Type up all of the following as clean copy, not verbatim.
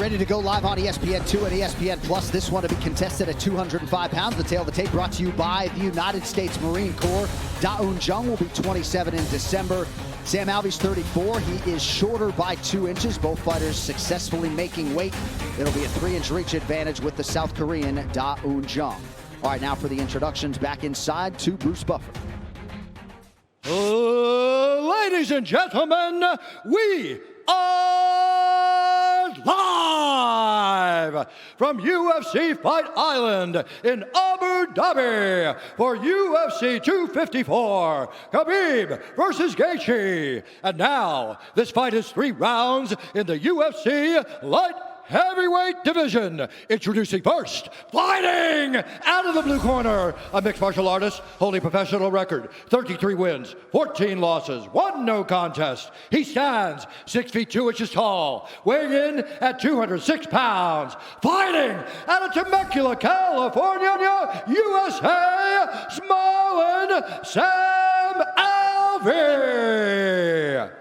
Ready to go live on ESPN2 and ESPN Plus. This one to be contested at 205 pounds. The tail of the tape brought to you by the United States Marine Corps. Jung will be 27 in December. Sam Alvey's 34. He is shorter by 2 inches. Both fighters successfully making weight. It'll be a 3-inch reach advantage with the South Korean Jung. All right, now for the introductions, back inside to Bruce Buffer. Ladies and gentlemen, we are live from UFC Fight Island in Abu Dhabi for UFC 254, Khabib versus Gaethje. And now, this fight is 3 rounds in the UFC light heavyweight division. Introducing first, fighting out of the blue corner, a mixed martial artist holding professional record, 33 wins, 14 losses, 1 no contest. He stands 6 feet 2 inches tall, weighing in at 206 pounds. Fighting out of Temecula, California, USA, smiling Sam Alvey.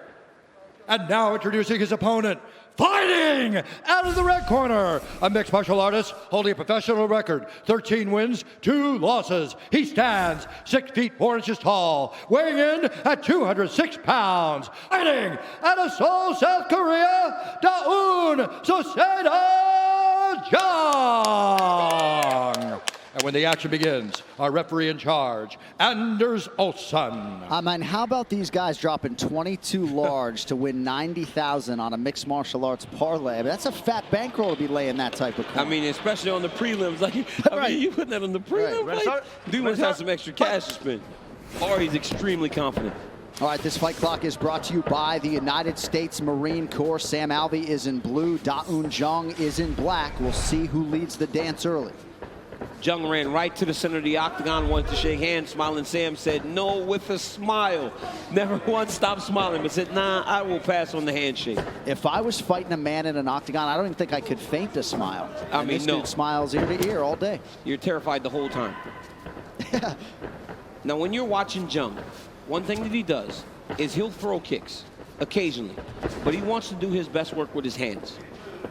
And now introducing his opponent, fighting out of the red corner, a mixed martial artist holding a professional record, 13 wins, 2 losses. He stands 6 feet 4 inches tall, weighing in at 206 pounds. Fighting out of Seoul, South Korea, Daun Soseda Jung. And when the action begins, our referee in charge, Anders Olsson. I mean, how about these guys dropping 22 large to win 90,000 on a mixed martial arts parlay? I mean, that's a fat bankroll to be laying that type of coin. I mean, especially on the prelims. Like, I mean, you put that on the prelims. Right. Like, dude must have some extra cash to spend. Or he's extremely confident. All right, this fight clock is brought to you by the United States Marine Corps. Sam Alvey is in blue. Daun Jung is in black. We'll see who leads the dance early. Jung ran right to the center of the octagon, wanted to shake hands. Smiling Sam said no with a smile. Never once stopped smiling, but said, nah, I will pass on the handshake. If I was fighting a man in an octagon, I don't even think I could feint a smile. I mean, this no. dude smiles ear to ear all day. You're terrified the whole time. Now, when you're watching Jung, one thing that he does is he'll throw kicks occasionally, but he wants to do his best work with his hands.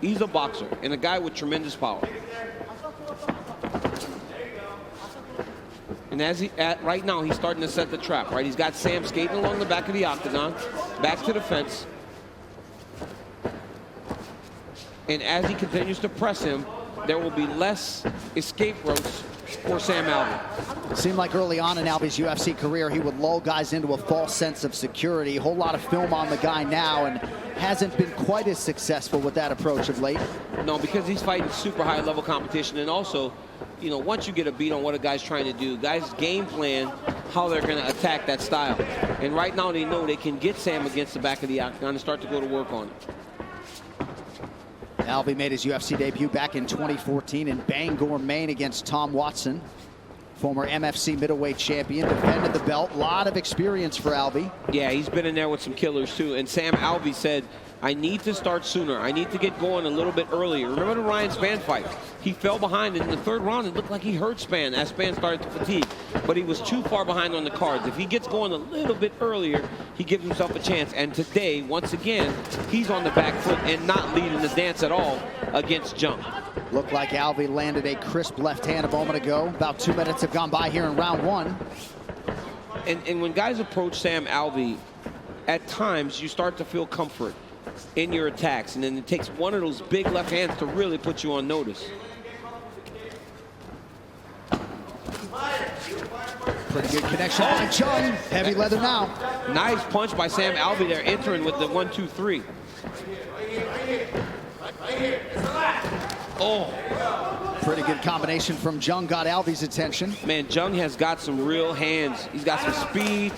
He's a boxer and a guy with tremendous power. And right now, he's starting to set the trap, right? He's got Sam skating along the back of the octagon, back to the fence. And as he continues to press him, there will be less escape routes for Sam Alvey. It seemed like early on in Alvey's UFC career, he would lull guys into a false sense of security. A whole lot of film on the guy now, and hasn't been quite as successful with that approach of late. No, because he's fighting super high-level competition, and also, you know, once you get a beat on what a guy's trying to do, guys game plan how they're going to attack that style. And right now they know they can get Sam against the back of the octagon and start to go to work on it. Alvey made his UFC debut back in 2014 in Bangor, Maine against Tom Watson. Former MFC middleweight champion, defended the belt. A lot of experience for Alvey. Yeah, he's been in there with some killers too. And Sam Alvey said, I need to start sooner. I need to get going a little bit earlier. Remember the Ryan Spann fight? He fell behind, and in the 3rd round, it looked like he hurt Spann as Spann started to fatigue. But he was too far behind on the cards. If he gets going a little bit earlier, he gives himself a chance. And today, once again, he's on the back foot and not leading the dance at all against Jung. Looked like Alvey landed a crisp left hand a moment ago. About 2 minutes have gone by here in round 1. And when guys approach Sam Alvey, at times you start to feel comfort in your attacks, and then it takes one of those big left hands to really put you on notice. Pretty good connection by Jung. Heavy leather now. Nice punch by Sam Alvey there, entering with the 1-2-3. Oh. Pretty good combination from Jung, got Alvey's attention. Man, Jung has got some real hands. He's got some speed.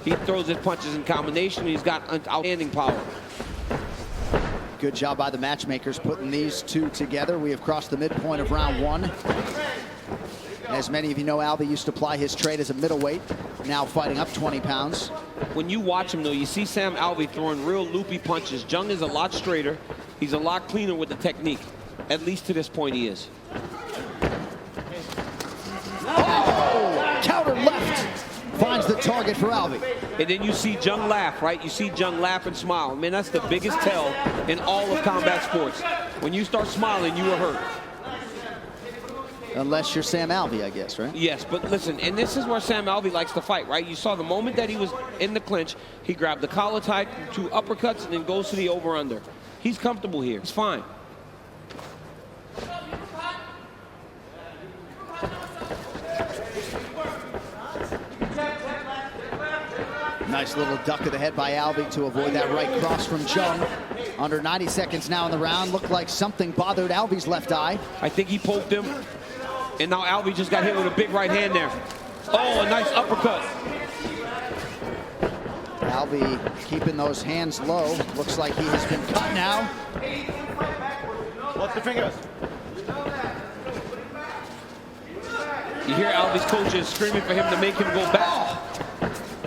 He throws his punches in combination. He's got outstanding power. Good job by the matchmakers putting these two together. We have crossed the midpoint of round 1. As many of you know, Alvey used to ply his trade as a middleweight, now fighting up 20 pounds. When you watch him, though, you see Sam Alvey throwing real loopy punches. Jung is a lot straighter. He's a lot cleaner with the technique. At least to this point, he is. Oh! Counter left. Finds the target for Alvey. And then you see Jung laugh, right? You see Jung laugh and smile. Man, that's the biggest tell in all of combat sports. When you start smiling, you are hurt. Unless you're Sam Alvey, I guess, right? Yes, but listen, and this is where Sam Alvey likes to fight, right? You saw the moment that he was in the clinch, he grabbed the collar tie, 2 uppercuts, and then goes to the over-under. He's comfortable here. It's fine. Nice little duck of the head by Alvey to avoid that right cross from Jung. Under 90 seconds now in the round. Looked like something bothered Alvey's left eye. I think he poked him, and now Alvey just got hit with a big right hand there. Oh, a nice uppercut. Alvey keeping those hands low. Looks like he has been cut now. What's the fingers? You hear Alvey's coaches screaming for him to make him go back.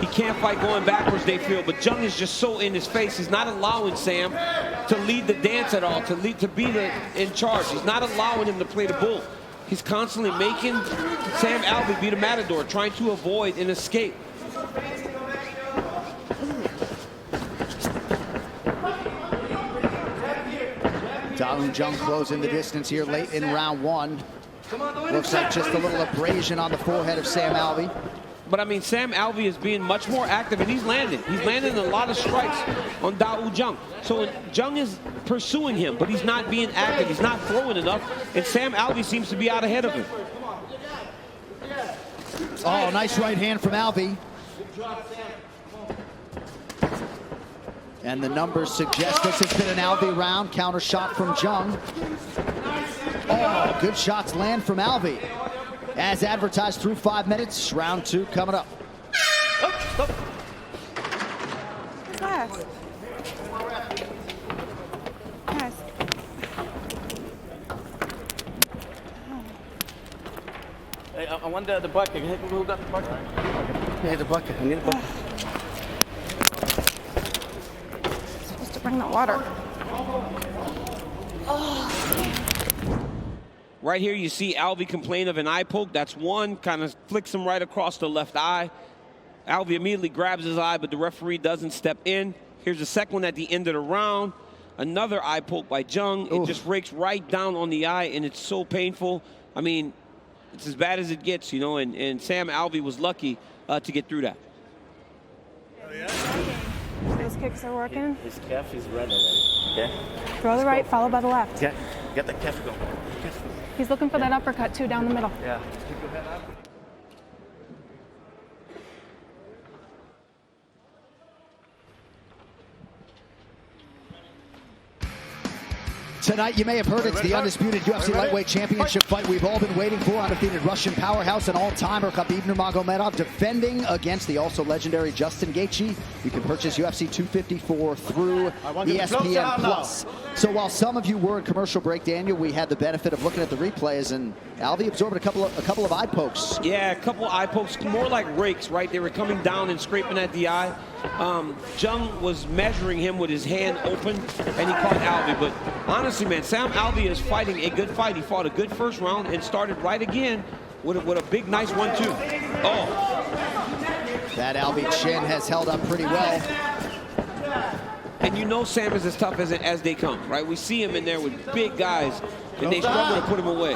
He can't fight going backwards, they feel, but Jung is just so in his face. He's not allowing Sam to lead the dance at all, to be in charge. He's not allowing him to play the bull. He's constantly making Sam Alvey be the matador, trying to avoid an escape. Jung closing the distance here late in round 1. Looks like just a little abrasion on the forehead of Sam Alvey. But I mean, Sam Alvey is being much more active, and he's landing. He's landing a lot of strikes on Jung. So Jung is pursuing him, but he's not being active. He's not throwing enough, and Sam Alvey seems to be out ahead of him. Oh, nice right hand from Alvey. And the numbers suggest this has been an Alvey round. Counter shot from Jung. Oh, good shots land from Alvey. As advertised through 5 minutes, round 2 coming up. Stop. Yes. Yes. Hey, I want the bucket. Who got the bucket? Yeah, the bucket. I need a bucket. Supposed to bring the water. Right here, you see Alvey complain of an eye poke. That's one, kind of flicks him right across the left eye. Alvey immediately grabs his eye, but the referee doesn't step in. Here's the second one at the end of the round. Another eye poke by Jung. It just rakes right down on the eye, and it's so painful. I mean, it's as bad as it gets, you know, and Sam Alvey was lucky to get through that. Those kicks are working. His calf is red already. Okay? Throw the right, followed by the left. Get the calf going. He's looking for that uppercut, too, down the middle. Yeah. Tonight, you may have heard it's the undisputed UFC lightweight championship fight we've all been waiting for. Undefeated Russian powerhouse and all-timer Khabib Nurmagomedov defending against the also legendary Justin Gaethje. You can purchase UFC 254 through ESPN Plus. So while some of you were in commercial break, Daniel, we had the benefit of looking at the replays, and Alvey absorbed a couple of eye pokes. Yeah, a couple eye pokes, more like rakes, right? They were coming down and scraping at the eye. Jung was measuring him with his hand open, and he caught Alvey. But honestly, man, Sam Alvey is fighting a good fight. He fought a good first round and started right again with a big, nice 1-2. Oh. That Alvey chin has held up pretty well. And you know Sam is as tough as they come, right? We see him in there with big guys, and they struggle to put him away.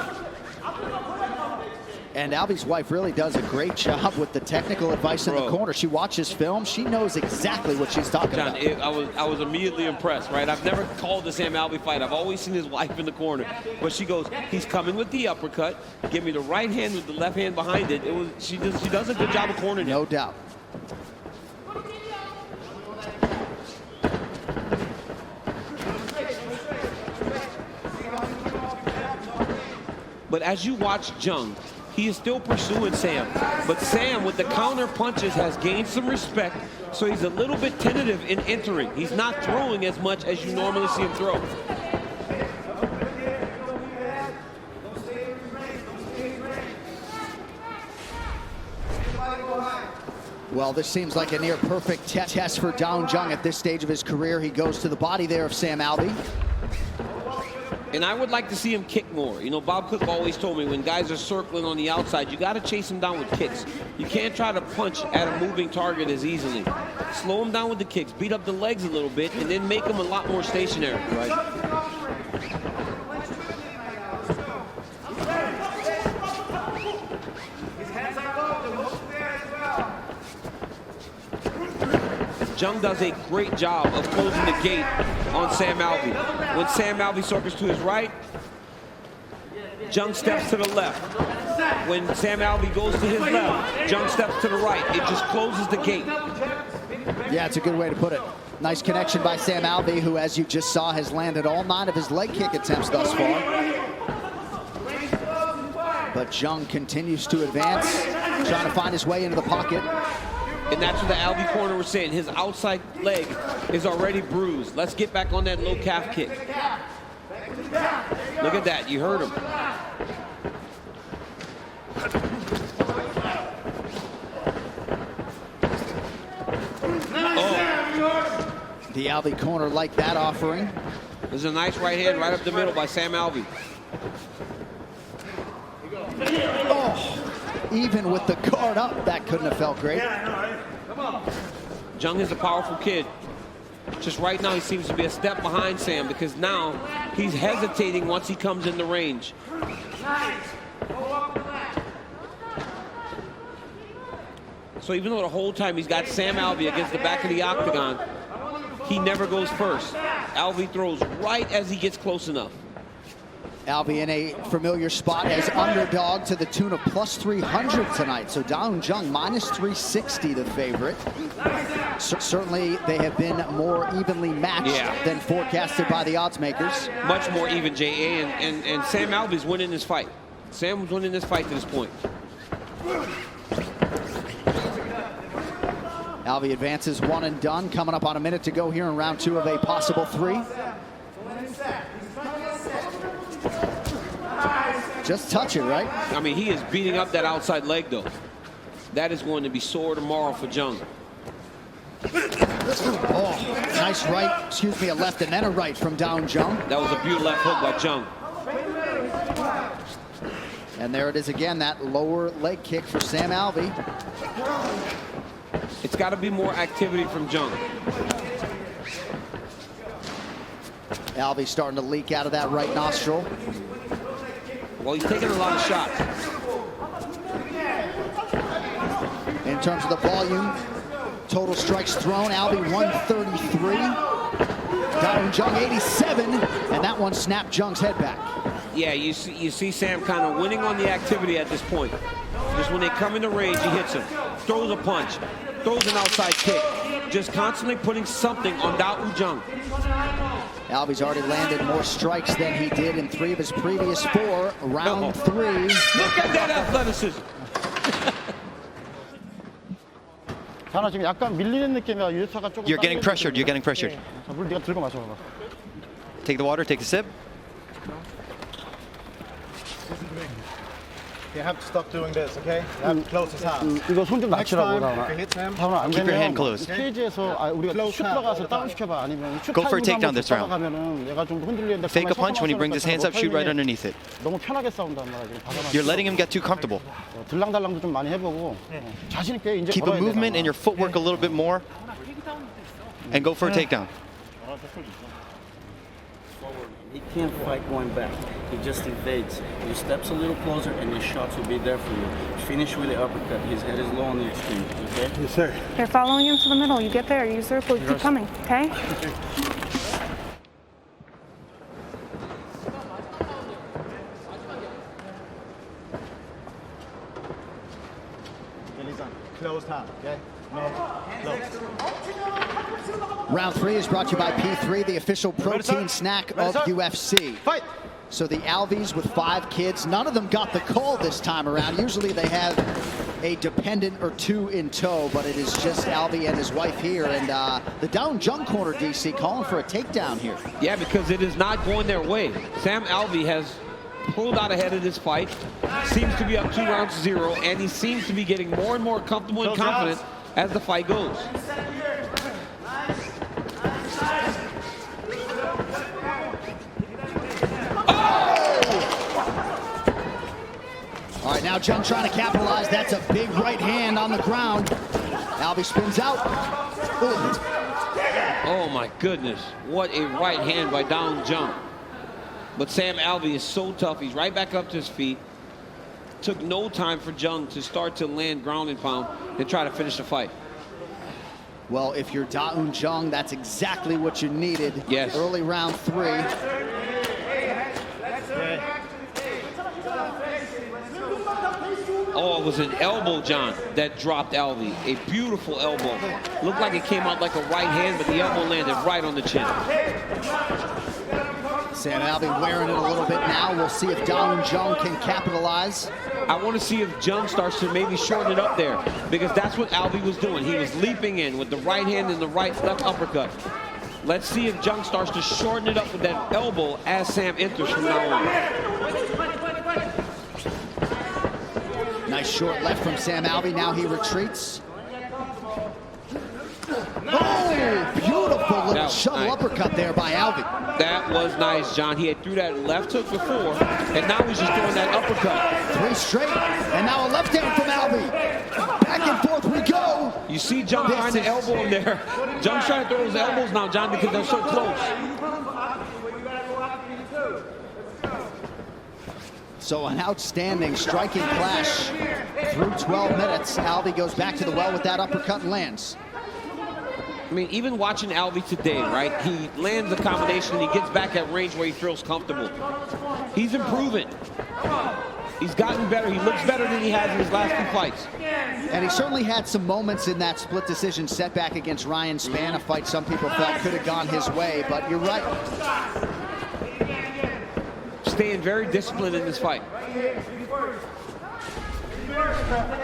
And Alvey's wife really does a great job with the technical advice in the corner. She watches film. She knows exactly what she's talking about. I was immediately impressed, right? I've never called the Sam Alvey fight. I've always seen his wife in the corner. But she goes, he's coming with the uppercut. Give me the right hand with the left hand behind it. She does a good job of cornering him. No doubt. But as you watch Jung, he is still pursuing Sam. But Sam, with the counter punches, has gained some respect, so he's a little bit tentative in entering. He's not throwing as much as you normally see him throw. Well, this seems like a near perfect test for Jung at this stage of his career. He goes to the body there of Sam Alvey. And I would like to see him kick more. You know, Bob Cook always told me when guys are circling on the outside, you got to chase them down with kicks. You can't try to punch at a moving target as easily. Slow them down with the kicks, beat up the legs a little bit, and then make them a lot more stationary. Right. Jung does a great job of closing the gate on Sam Alvey. When Sam Alvey circles to his right, Jung steps to the left. When Sam Alvey goes to his left, Jung steps to the right. It just closes the gate. Yeah, it's a good way to put it. Nice connection by Sam Alvey, who, as you just saw, has landed all 9 of his leg kick attempts thus far. But Jung continues to advance, trying to find his way into the pocket. And that's what the Alvey corner was saying. His outside leg is already bruised. Let's get back on that low calf kick. Look at that. You heard him. The Alvey corner liked that offering. There's a nice right hand right up the middle by Sam Alvey. Oh, even with the guard up, that couldn't have felt great. Jung is a powerful kid. Just right now, he seems to be a step behind Sam because now he's hesitating once he comes in the range. So even though the whole time he's got Sam Alvey against the back of the octagon, he never goes first. Alvey throws right as he gets close enough. Alvey in a familiar spot as underdog to the tune of plus 300 tonight. So Jung minus 360 the favorite. Certainly they have been more evenly matched than forecasted by the odds makers. Much more even, J.A. And Sam Alvey's winning this fight. Sam was winning this fight to this point. Alvey advances 1 and done. Coming up on a minute to go here in round 2 of a possible 3. Just touch it, right? I mean, he is beating up that outside leg, though. That is going to be sore tomorrow for Jung. Oh, nice right, excuse me, a left and then a right from Jung. That was a beautiful left hook by Jung. And there it is again, that lower leg kick for Sam Alvey. It's got to be more activity from Jung. Alvey starting to leak out of that right nostril. Well, he's taking a lot of shots. In terms of the volume, total strikes thrown, Alvey 133. Jung 87, and that one snapped Jung's head back. Yeah, you see Sam kind of winning on the activity at this point. Just when they come in the range, he hits him. Throws a punch, throws an outside kick. Just constantly putting something on Jung. Alvey's already landed more strikes than he did in 3 of his previous 4. Round 3. Look at that athleticism. You're getting pressured. You're getting pressured. Take the water. Take a sip. You have to stop doing this, okay? You have to close his hands. 이거 손 좀 Next 낮추라고 time, if 나오나. you hit him, Keep your hand closed. 스테이지에서 우리가 슛 들어가서 다운 시켜봐 아니면 슛 Go for a takedown this round. 가면은 얘가 좀 흔들리는데 Fake a punch when he brings his hands up. Shoot right underneath it. 너무 편하게 싸운단 말이야 지금 받아맞고. You're letting him get too comfortable. 들랑달랑도 좀 많이 해보고 자신 있게 이제 Keep a movement and your footwork a little bit more, and go for a takedown. He can't fight going back. He just evades. He steps a little closer and his shots will be there for you. Finish with the uppercut. His head is low on the extreme, okay? Yes, sir. You're following him to the middle. You get there, you circle, you keep coming, okay? closed hand, okay? No, close. Round 3 is brought to you by P3, the official protein snack of UFC. Fight! So the Alveys with 5 kids, none of them got the call this time around. Usually they have a dependent or 2 in tow, but it is just Alvey and his wife here. And the Jung corner, DC, calling for a takedown here. Yeah, because it is not going their way. Sam Alvey has pulled out ahead of this fight, seems to be up 2-0, and he seems to be getting more and more comfortable and confident as the fight goes. All right, now Jung trying to capitalize. That's a big right hand on the ground. Alvey spins out. Ooh. Oh my goodness, what a right hand by Jung. But Sam Alvey is so tough. He's right back up to his feet. Took no time for Jung to start to land ground and pound and try to finish the fight. Well, if you're Da-Un Jung, that's exactly what you needed. Yes. Early round 3. Oh, it was an elbow, John, that dropped Alvey. A beautiful elbow. Looked like it came out like a right hand, but the elbow landed right on the chin. Sam Alvey wearing it a little bit now. We'll see if Da-Un Jung can capitalize. I want to see if Jung starts to maybe shorten it up there, because that's what Alvey was doing. He was leaping in with the right hand and the left uppercut. Let's see if Jung starts to shorten it up with that elbow as Sam enters from now on. Nice short left from Sam Alvey. Now he retreats. Oh, beautiful little shuttle uppercut there by Alvey. That was nice, John. He had threw that left hook before, and now he's just throwing that uppercut. 3 straight, and now a left hand from Alvey. Back and forth we go. You see Jung trying to elbow him there. Jung's trying to throw those elbows now, John, because they're so close. So an outstanding striking clash through 12 minutes. Alvey goes back to the well with that uppercut and lands. I mean, even watching Alvey today, right? He lands a combination and he gets back at range where he feels comfortable. He's improving. He's gotten better. He looks better than he has in his last 2 fights. And he certainly had some moments in that split decision setback against Ryan Spann, a fight some people felt could have gone his way, but you're right. Staying very disciplined in this fight.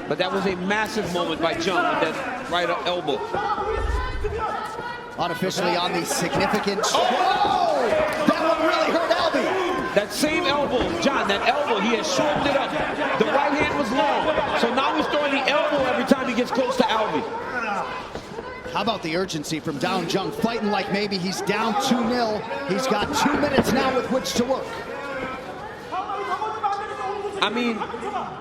But that was a massive moment by Jung with that right elbow. Unofficially on the significant... Oh! That one really hurt Alvey! That same elbow, John, that elbow, he has shortened it up. The right hand was long, so now he's throwing the elbow every time he gets close to Alvey. How about the urgency from Da-Un Jung, fighting like maybe he's down 2-0. He's got 2 minutes now with which to work. I mean,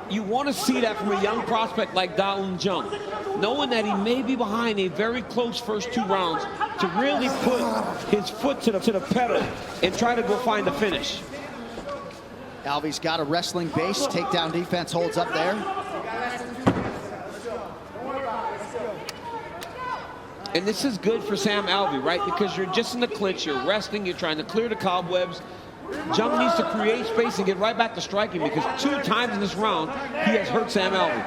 you want to see that from a young prospect like Da-Un Jung, knowing that he may be behind a very close first 2 rounds to really put his foot to the pedal and try to go find the finish. Alvey's got a wrestling base. Takedown defense holds up there. And this is good for Sam Alvey, right? Because you're just in the clinch, you're resting, you're trying to clear the cobwebs. Jung needs to create space and get right back to striking, because 2 times in this round, he has hurt Sam Alvey.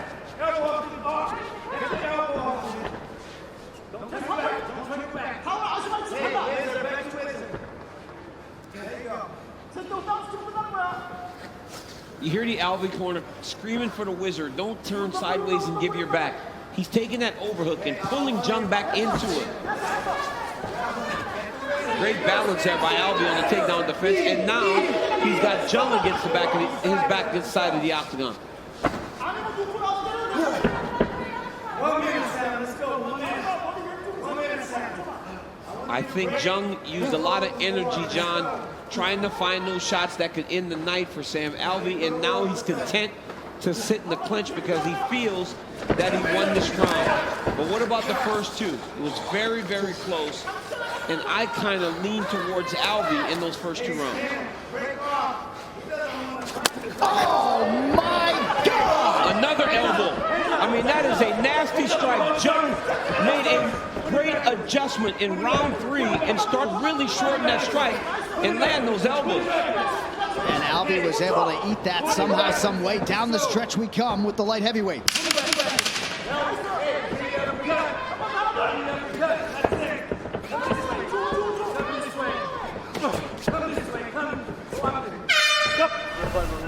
You hear the Alvey corner screaming for the wizard, don't turn sideways and give your back. He's taking that overhook and pulling Jung back into it. Great balance there by Alvey on the takedown defense, and now he's got Jung against the back of his back against the side of the octagon. I think Jung used a lot of energy, John, trying to find those shots that could end the night for Sam Alvey, and now he's content to sit in the clinch because he feels that he won this round. But what about the first 2? It was very, very close, and I kind of leaned towards Alvey in those first 2 rounds. Oh my God! Another elbow. I mean, that is a nasty strike. Jung made a great adjustment in round 3 and start really shorting that strike and land those elbows. And Alvey was able to eat that somehow, some way. Down the stretch we come with the light heavyweight.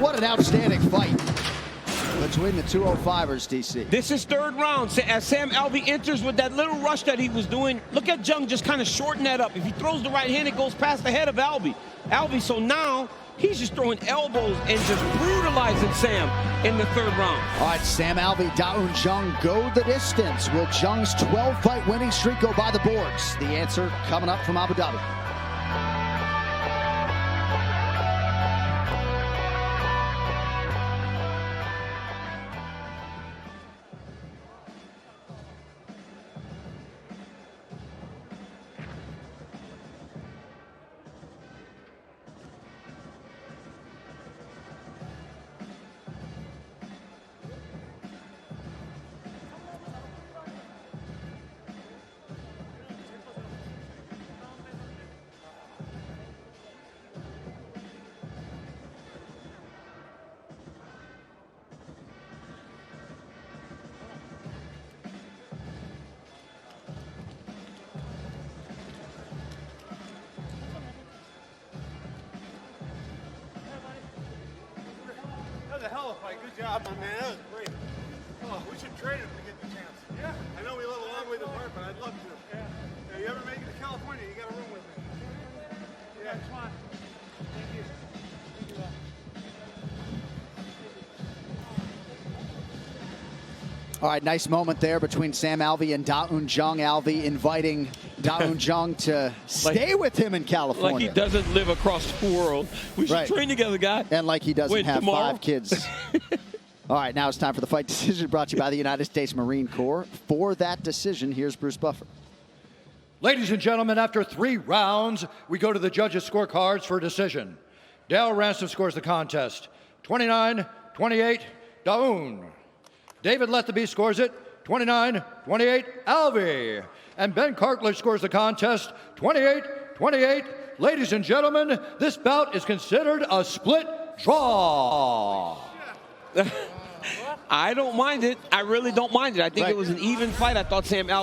What an outstanding fight between the 205ers, DC. This is 3rd round. As Sam Alvey enters with that little rush that he was doing, look at Jung just kind of shorten that up. If he throws the right hand, it goes past the head of Alvey. So now he's just throwing elbows and just brutalizing Sam in the 3rd round. All right, Sam Alvey, Da-Un Jung go the distance. Will Jung's 12-fight winning streak go by the boards? The answer coming up from Abu Dhabi. a hell of a fight. Good job, my man. That was great. Oh, we should trade him to get the chance. Yeah. I know we live a long way apart, but I'd love to. Yeah. You ever make it to California, you got a room with me. Yeah, it's fine. Thank you. Thank you. All right, nice moment there between Sam Alvey and Da-Un Jung. Alvey inviting Da-Un Jung to stay with him in California. Like he doesn't live across the world. We should train together, guy. And like he doesn't Wait, have tomorrow? 5 kids. All right, now it's time for the fight decision brought to you by the United States Marine Corps. For that decision, here's Bruce Buffer. Ladies and gentlemen, after 3 rounds, we go to the judges' scorecards for a decision. Dale Ransom scores the contest, 29-28, Da-Un. David Letheby scores it, 29-28, Alvey. And Ben Cartledge scores the contest, 28-28. Ladies and gentlemen, this bout is considered a split draw. I don't mind it. I really don't mind it. I think it was an even fight. I thought Sam Alvey